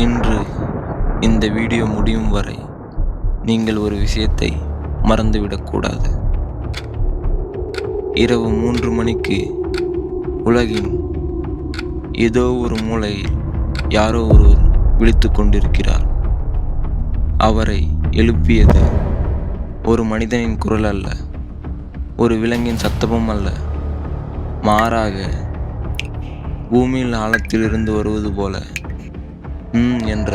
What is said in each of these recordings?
இன்று இந்த வீடியோ முடியும் வரை நீங்கள் ஒரு விஷயத்தை மறந்துவிடக்கூடாது. இரவு 3 மணிக்கு உலகின் ஏதோ ஒரு மூலையில் யாரோ ஒருவர் விழித்து கொண்டிருக்கிறார். அவரை எழுப்பியது ஒரு மனிதனின் குரல் அல்ல, ஒரு விலங்கின் சத்தமும் அல்ல, மாறாக பூமியின் ஆழத்திலிருந்து வருவது போல என்ற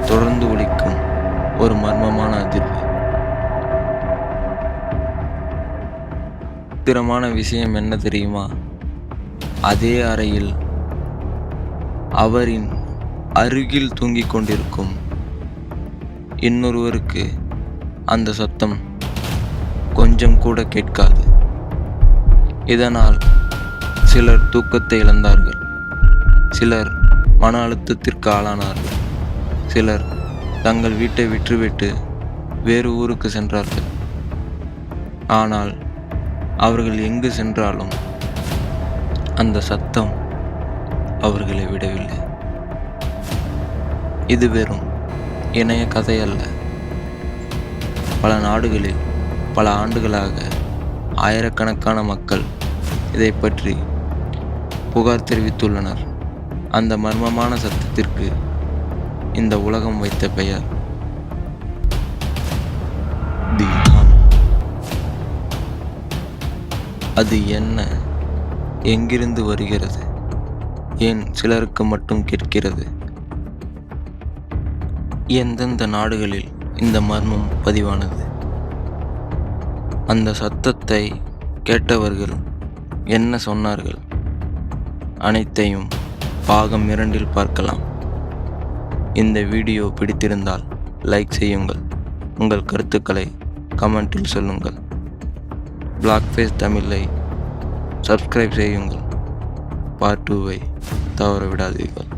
தொடர்ந்து ஒலிக்கும் ஒரு மர்மமான அதிர்வு. விசித்திரமான விஷயம் என்ன தெரியுமா? அதே அறையில் அவரின் அருகில் தூங்கிக் கொண்டிருக்கும் இன்னொருவருக்கு அந்த சத்தம் கொஞ்சம் கூட கேட்காது. இதனால் சிலர் தூக்கத்தை இழந்தார்கள், சிலர் மன அழுத்தத்திற்கு ஆளானார்கள், சிலர் தங்கள் வீட்டை விற்றுவிட்டு வேறு ஊருக்கு சென்றார்கள். ஆனால் அவர்கள் எங்கு சென்றாலும் அந்த சத்தம் அவர்களை விடவில்லை. இது வெறும் இணைய கதை அல்ல. பல நாடுகளில் பல ஆண்டுகளாக ஆயிரக்கணக்கான மக்கள் இதை பற்றி புகார் தெரிவித்துள்ளனர். அந்த மர்மமான சத்தத்திற்கு இந்த உலகம் வைத்த பெயர் தி ஹம். அது என்ன? எங்கிருந்து வருகிறது? ஏன் சிலருக்கு மட்டும் கேட்கிறது? எந்தெந்த நாடுகளில் இந்த மர்மம் பதிவானது? அந்த சத்தத்தை கேட்டவர்கள் என்ன சொன்னார்கள்? அனைத்தையும் பாகம் 2 பார்க்கலாம். இந்த வீடியோ பிடித்திருந்தால் லைக் செய்யுங்கள். உங்கள் கருத்துக்களை கமெண்டில் சொல்லுங்கள். பிளாக்ஃபேஸ் தமிழை சப்ஸ்கிரைப் செய்யுங்கள். பார்ட் 2 தவற விடாதீர்கள்.